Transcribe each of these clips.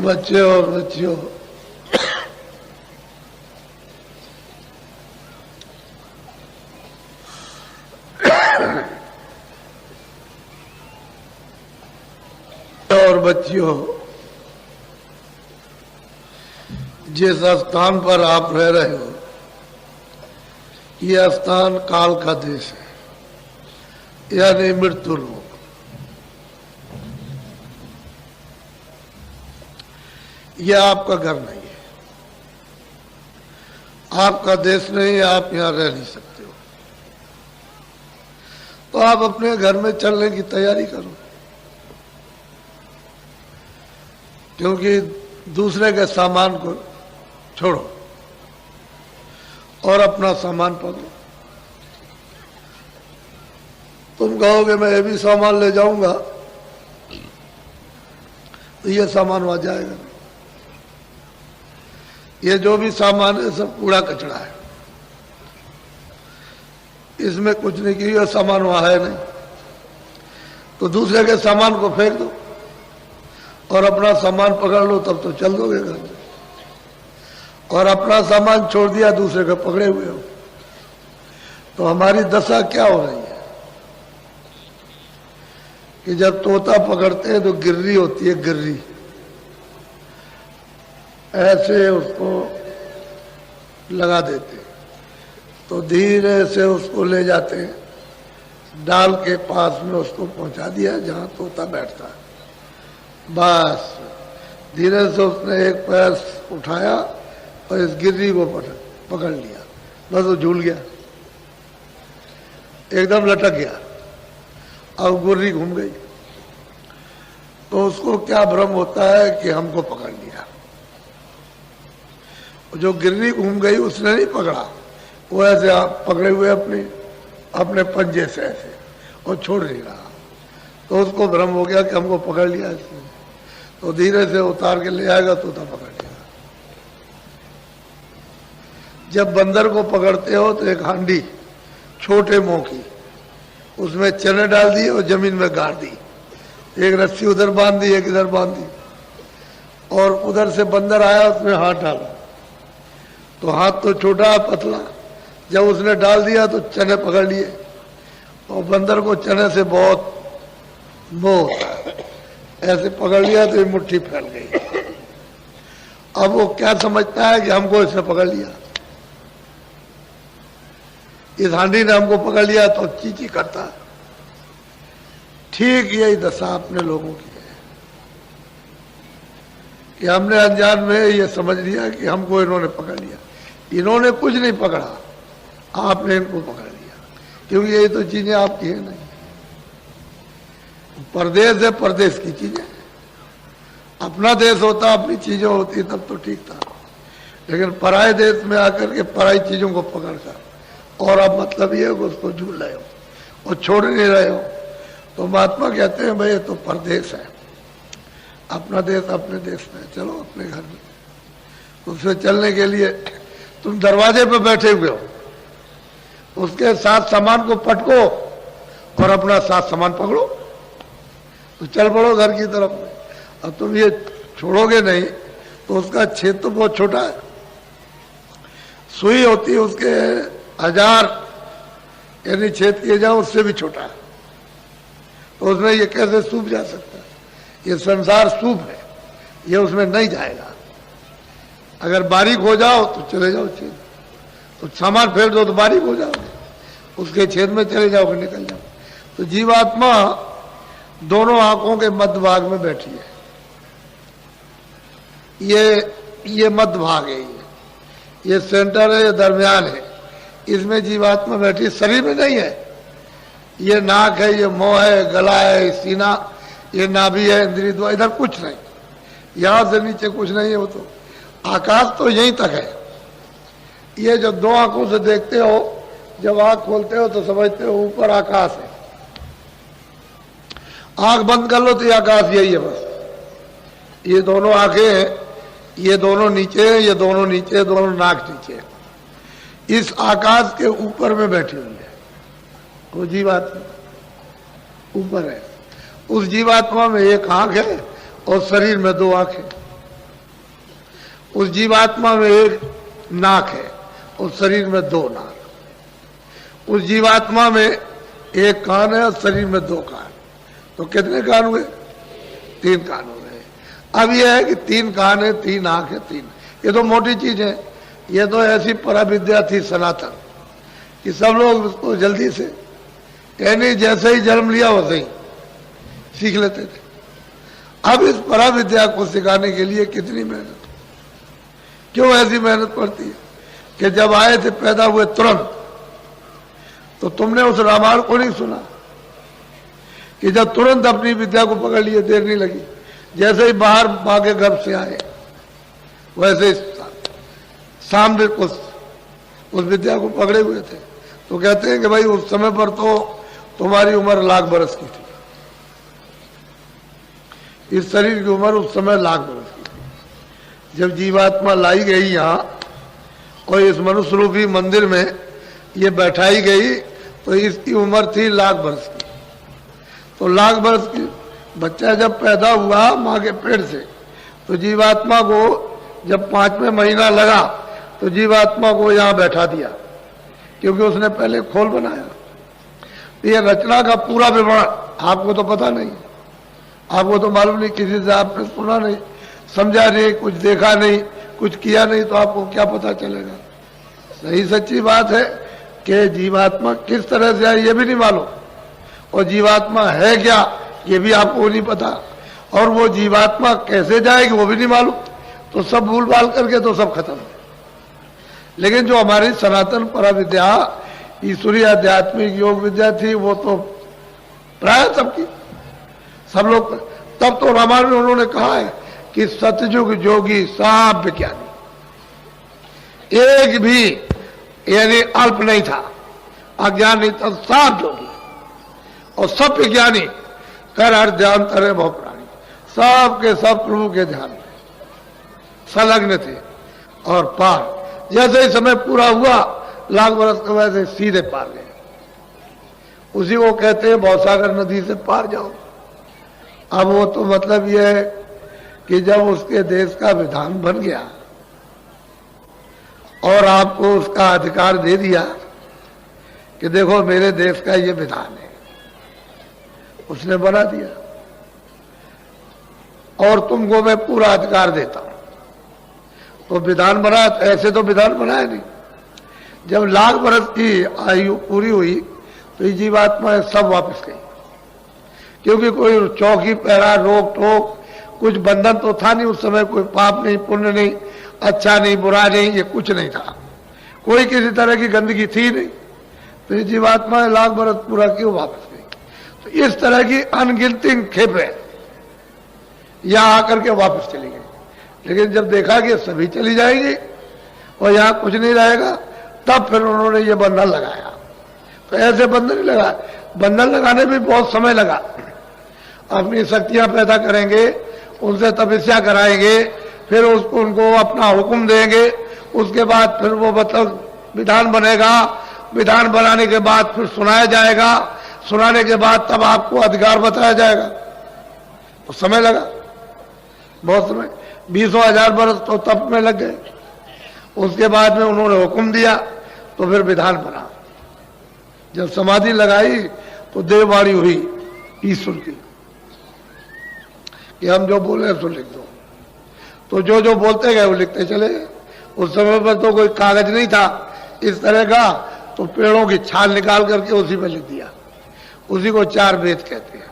बच्चे और बच्चियों, और बच्चियों, जिस स्थान पर आप रह रहे हो, यह स्थान काल का देश है, यानी मृत्यु लोक। यह आपका घर नहीं है, आपका देश नहीं है, आप यहां रह नहीं सकते हो। तो आप अपने घर में चलने की तैयारी करो, क्योंकि दूसरे के सामान को छोड़ो और अपना सामान पकड़ो। तुम कहोगे मैं ये भी सामान ले जाऊंगा, तो ये सामान वहां जाएगा। ये जो भी सामान है सब कूड़ा कचरा है, इसमें कुछ नहीं किया, सामान वहां है नहीं। तो दूसरे के सामान को फेंक दो और अपना सामान पकड़ लो, तब तो चल दोगे घर में। और अपना सामान छोड़ दिया, दूसरे को पकड़े हुए हो, तो हमारी दशा क्या हो रही है कि जब तोता पकड़ते हैं तो गिर्री होती है, गिर्री ऐसे उसको लगा देते, तो धीरे से उसको ले जाते हैं, डाल के पास में उसको पहुंचा दिया जहां तोता बैठता है। बस धीरे से उसने एक पैर उठाया और इस गिर्री को पकड़ लिया, बस वो झूल गया, एकदम लटक गया, अब गिर्री घूम गई। तो उसको क्या भ्रम होता है कि हमको पकड़ लिया। जो गिर्री घूम गई उसने नहीं पकड़ा, वो ऐसे आप पकड़े हुए अपने पंजे से ऐसे और छोड़ नहीं रहा। तो उसको भ्रम हो गया कि हमको पकड़ लिया इसने, तो धीरे से उतार के ले आएगा, तोता पकड़ लिया। जब बंदर को पकड़ते हो तो एक हांडी छोटे मुंह की, उसमें चने डाल दिए और जमीन में गाड़ दी, एक रस्सी उधर बांध दी, एक इधर बांध दी, और उधर से बंदर आया, उसमें हाथ डाला, तो हाथ तो छोटा पतला, जब उसने डाल दिया तो चने पकड़ लिए, और बंदर को चने से बहुत मोह होता है, ऐसे पकड़ लिया तो ये मुट्ठी फैल गई। अब वो क्या समझता है कि हमको इसने पकड़ लिया, इस हांडी ने हमको पकड़ लिया, तो चींची करता है। ठीक यही दशा अपने लोगों की है कि हमने अनजान में ये समझ लिया कि हमको इन्होंने पकड़ लिया। इन्होंने कुछ नहीं पकड़ा, आपने इनको पकड़ लिया, क्योंकि ये तो चीजें आपकी है नहीं। परदेश है, परदेश की चीजें, अपना देश होता, अपनी चीजें होती, तब तो ठीक था। लेकिन पराये देश में आकर के पराई चीजों को पकड़ कर, और अब मतलब ये है कि उसको झूल रहे हो और छोड़ नहीं रहे हो। तो महात्मा कहते हैं भाई ये तो परदेश है, अपना देश अपने देश में, चलो अपने घर में। उसमें चलने के लिए तुम दरवाजे पे बैठे हुए हो, उसके साथ सामान को पटको और अपना साथ सामान पकड़ो, तो चल पड़ो घर की तरफ में। अब तुम ये छोड़ोगे नहीं तो उसका छेद तो बहुत छोटा है, सुई होती है उसके 1000 यानी छेद किए जाओ, उससे भी छोटा है, तो उसमें ये कैसे सूख जा सकता है? ये संसार सूप है, ये उसमें नहीं जाएगा। अगर बारीक हो जाओ तो चले जाओ छेद, तो सामान फेर दो तो बारीक हो जाओगे, उसके छेद में चले जाओगे, निकल जाओ। तो जीवात्मा दोनों आंखों के मध्य भाग में बैठी है, ये मध्य भाग है, ये सेंटर है, ये दरमियान है, इसमें जीवात्मा बैठी, शरीर में नहीं है। ये नाक है, ये मुंह है, गला है, सीना, ये नाभि है, इंद्रिय द्वार, इधर कुछ नहीं, यहां से नीचे कुछ नहीं है। वो तो आकाश तो यहीं तक है। ये जब दो आंखों से देखते हो, जब आंख खोलते हो तो समझते हो ऊपर आकाश है, आंख बंद कर लो तो ये आकाश यही है बस। ये दोनों आंखें हैं, ये दोनों नीचे है, ये दोनों नीचे, दोनों नाक नीचे है, इस आकाश के ऊपर में बैठी हुई है वो जीवात्मा, ऊपर है। उस जीवात्मा में एक आंख है और शरीर में 2 आंखें, उस जीवात्मा में एक नाक है, उस शरीर में 2 नाक। उस जीवात्मा में एक कान है और शरीर में 2 कान। तो कितने कान हुए? 3 कान हो गए। अब यह है कि 3 कान है, 3 आंख है, 3, ये तो मोटी चीज है। ये तो ऐसी पराविद्या थी सनातन कि सब लोग उसको जल्दी से कहने जैसे ही जन्म लिया वैसे ही सीख लेते थे। अब इस पराविद्या को सिखाने के लिए कितनी मेहनत, क्यों ऐसी मेहनत पड़ती है कि जब आए थे पैदा हुए तुरंत, तो तुमने उस रामायण को नहीं सुना कि जब तुरंत अपनी विद्या को पकड़ लिए, देर नहीं लगी। जैसे ही बाहर मां के गर्भ से आए वैसे सामने उस विद्या को पकड़े हुए थे। तो कहते हैं कि भाई उस समय पर तो तुम्हारी उम्र लाख बरस की थी, इस शरीर की उम्र उस समय लाख बरस की थी। जब जीवात्मा लाई गई यहाँ और इस मनुष्य रूपी मंदिर में ये बैठाई गई तो इसकी उम्र थी लाख बरस की। तो लाख बरस की बच्चा जब पैदा हुआ माँ के पेट से, तो जीवात्मा को जब 5वें महीना लगा तो जीवात्मा को यहाँ बैठा दिया, क्योंकि उसने पहले खोल बनाया। ये रचना का पूरा विवरण आपको तो पता नहीं, आपको तो मालूम नहीं, किसी से आपने सुना नहीं, समझा नहीं, कुछ देखा नहीं, कुछ किया नहीं, तो आपको क्या पता चलेगा। सही सच्ची बात है कि जीवात्मा किस तरह से आई ये भी नहीं मालूम, और जीवात्मा है क्या ये भी आपको नहीं पता, और वो जीवात्मा कैसे जाएगी वो भी नहीं मालूम। तो सब भूल भाल करके तो सब खत्म है। लेकिन जो हमारी सनातन पराविद्या ईश्वरीय आध्यात्मिक योग विद्या थी वो तो प्राय सबकी, सब लोग, तब तो रामायण में उन्होंने कहा है कि सतयुग जोगी सब विज्ञानी, एक भी यानी अल्प नहीं था, अज्ञान नहीं था, सब जोगी और सब विज्ञानी कर हर ध्यान तरे बहु प्राणी, सब के सब प्रभु के ध्यान में संलग्न थे और पार। जैसे ही समय पूरा हुआ लाख बरस के वैसे सीधे पार गए। उसी को कहते हैं भवसागर नदी से पार जाओ। अब वो तो मतलब यह है कि जब उसके देश का विधान बन गया और आपको उसका अधिकार दे दिया कि देखो मेरे देश का ये विधान है, उसने बना दिया और तुमको मैं पूरा अधिकार देता हूं, तो विधान बना। ऐसे तो विधान बनाया नहीं। जब लाख बरस की आयु पूरी हुई तो ये जीवात्मा सब वापस गई, क्योंकि कोई चौकी पहरा रोक टोक कुछ बंधन तो था नहीं उस समय, कोई पाप नहीं पुण्य नहीं, अच्छा नहीं बुरा नहीं, ये कुछ नहीं था, कोई किसी तरह की गंदगी थी नहीं। तो ये जीवात्मा लाख बरस पूरा क्यों वापस गई। तो इस तरह की अनगिनती खेपें यहां आकर के वापस चली गई। लेकिन जब देखा कि सभी चली जाएगी और यहां कुछ नहीं रहेगा, तब फिर उन्होंने ये बंधन लगाया। तो ऐसे बंधन नहीं लगा, बंधन लगाने में बहुत समय लगा। अपनी शक्तियां पैदा करेंगे, उनसे तपस्या कराएंगे, फिर उसको उनको अपना हुक्म देंगे, उसके बाद फिर वो मतलब विधान बनेगा, विधान बनाने के बाद फिर सुनाया जाएगा, सुनाने के बाद तब आपको अधिकार बताया जाएगा। तो समय लगा, बहुत समय, 20,000 बरस तो तप में लग गए। उसके बाद में उन्होंने हुक्म दिया तो फिर विधान बना। जब समाधि लगाई तो देववाणी हुई ईश्वर की कि हम जो बोले सो लिख दो। तो जो जो बोलते गए वो लिखते चले। उस समय पर तो कोई कागज नहीं था इस तरह का, तो पेड़ों की छाल निकाल करके उसी में लिख दिया। उसी को 4 वेद कहते हैं।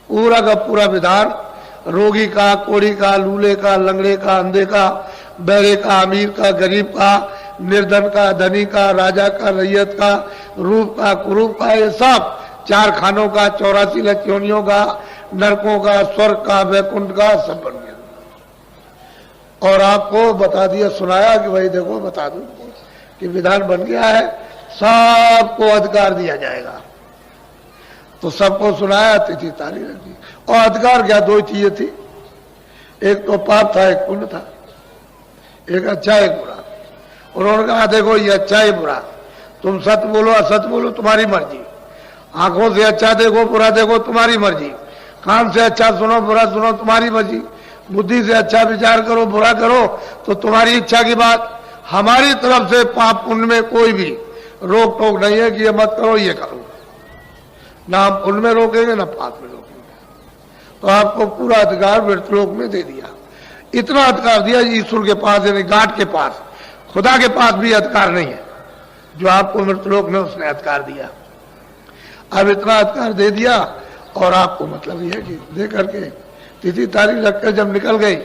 पूरा का पूरा विधान, रोगी का, कोढ़ी का, लूले का, लंगड़े का, अंधे का, बहरे का, अमीर का, गरीब का, निर्धन का, धनी का, राजा का, रैयत का, रूप का, कुरूप का, ये सब 4 खानों का, 84 लक्ष्योनियों का, नरकों का, स्वर्ग का, वैकुंठ का, सब बन गया। और आपको बता दिया, सुनाया कि भाई देखो बता दो कि विधान बन गया है, सबको अधिकार दिया जाएगा। तो सबको सुनाया, तिथि तारीख रखी। और अधिकार क्या, 2 चीजें थी, एक तो पाप था, एक पुण्य था, एक अच्छा एक बुरा। उन्होंने कहा देखो ये अच्छा है बुरा, तुम सत्य बोलो असत्य बोलो तुम्हारी मर्जी, आंखों से अच्छा देखो बुरा देखो तुम्हारी मर्जी, कान से अच्छा सुनो बुरा सुनो तुम्हारी मर्जी, बुद्धि से अच्छा विचार करो, बुरा करो तो तुम्हारी इच्छा की बात। हमारी तरफ से पाप पुण्य में कोई भी रोक टोक नहीं है कि ये मत करो ये करो, ना हम पुण्य में रोकेंगे ना पाप में रोकेंगे। तो आपको पूरा अधिकार मृतलोक में दे दिया। इतना अधिकार दिया ईश्वर के पास, यानी गाड के पास, खुदा के पास भी अधिकार नहीं है जो आपको मृतलोक में उसने अधिकार दिया। अब इतना अधिकार दे दिया और आपको मतलब ये है कि दे करके तिथि तारीख रखकर जब निकल गई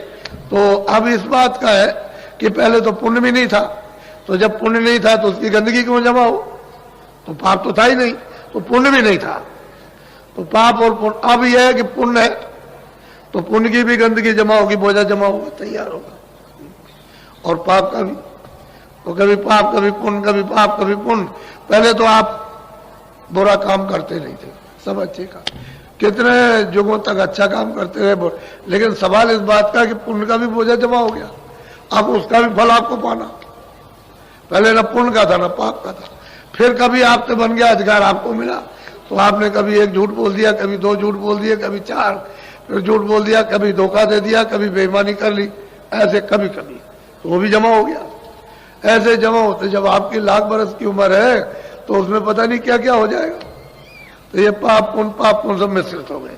तो अब इस बात का है कि पहले तो पुण्य भी नहीं था, तो जब पुण्य नहीं था तो उसकी गंदगी क्यों जमा हो? तो पाप तो था ही नहीं, तो पुण्य भी नहीं था, तो पाप और पुण्य। अब यह है कि पुण्य है तो पुण्य की भी गंदगी जमा होगी, बोझा जमा होगा, तैयार होगा। और पाप का भी, तो कभी पाप कभी पुण्य, कभी पाप कभी पुण्य। पहले तो आप बुरा काम करते नहीं थे, सब अच्छे काम, कितने युगों तक अच्छा काम करते रहे, लेकिन सवाल इस बात का कि पुण्य का भी बोझा जमा हो गया, अब उसका भी फल आपको पाना। पहले न पुण्य का था न पाप का था। फिर कभी आपसे बन गया अधिकार, आपको मिला तो आपने कभी एक झूठ बोल दिया, कभी दो झूठ बोल दिए, कभी चार, फिर झूठ बोल दिया, कभी धोखा दे दिया, कभी बेईमानी कर ली, ऐसे कभी कभी तो वो भी जमा हो गया। ऐसे जमा होते जब आपकी लाख बरस की उम्र है तो उसमें पता नहीं क्या क्या हो जाएगा। तो ये पाप पुण्य सब मिश्रित हो गए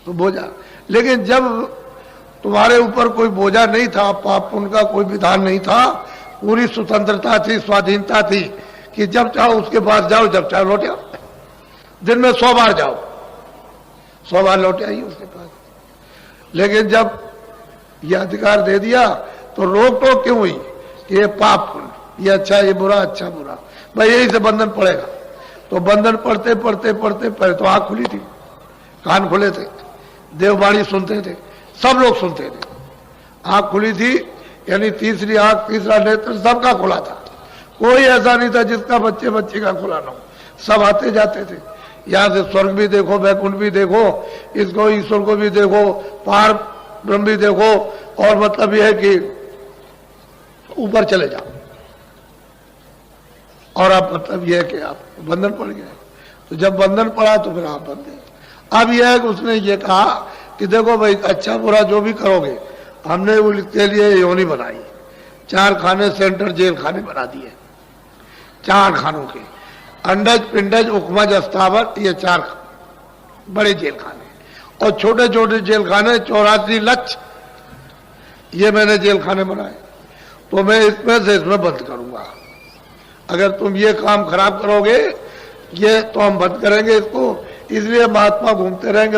तो बोझा। लेकिन जब तुम्हारे ऊपर कोई बोझा नहीं था, पाप पुण्य का कोई विधान नहीं था, पूरी स्वतंत्रता थी, स्वाधीनता थी कि जब चाहो उसके पास जाओ, जब चाहो लौट आओ, दिन में 100 बार जाओ, 100 बार लौट आइए उसके पास। लेकिन जब यह अधिकार दे दिया तो रोक टोक क्यों हुई कि ये पाप पुण्य, ये अच्छा ये बुरा, अच्छा बुरा, भाई यही से बंधन पड़ेगा। तो बंधन पढ़ते पढ़ते पढ़ते पहले तो आंख खुली थी, कान खुले थे, देववाणी सुनते थे, सब लोग सुनते थे, आंख खुली थी, यानी तीसरी आंख, तीसरा नेत्र सबका खुला था। कोई ऐसा नहीं था जिसका बच्चे बच्चे का खुला ना हो, सब आते जाते थे। यहां से स्वर्ग भी देखो, वैकुंठ भी देखो, इसको ईश्वर को भी देखो, पार ब्रह्म भी देखो, और मतलब यह है कि ऊपर चले जाओ। और अब मतलब यह है कि आप बंधन पड़ गया। तो जब बंधन पड़ा तो फिर आप बंध गए। अब यह है कि उसने ये कहा कि देखो भाई, अच्छा बुरा जो भी करोगे, हमने उसके लिए योनि बनाई, 4 खाने सेंटर जेल खाने बना दिए, 4 खानों के, अंडज पिंडज उकमज अस्तावत, ये 4 बड़े जेल खाने, और छोटे छोटे जेल खाने 84 लक्ष्य, ये मैंने जेल खाने बनाए। तो मैं इसमें से इसमें बंद करूंगा। अगर तुम ये काम खराब करोगे, ये तो हम बंद करेंगे इसको। इसलिए महात्मा घूमते रहेंगे।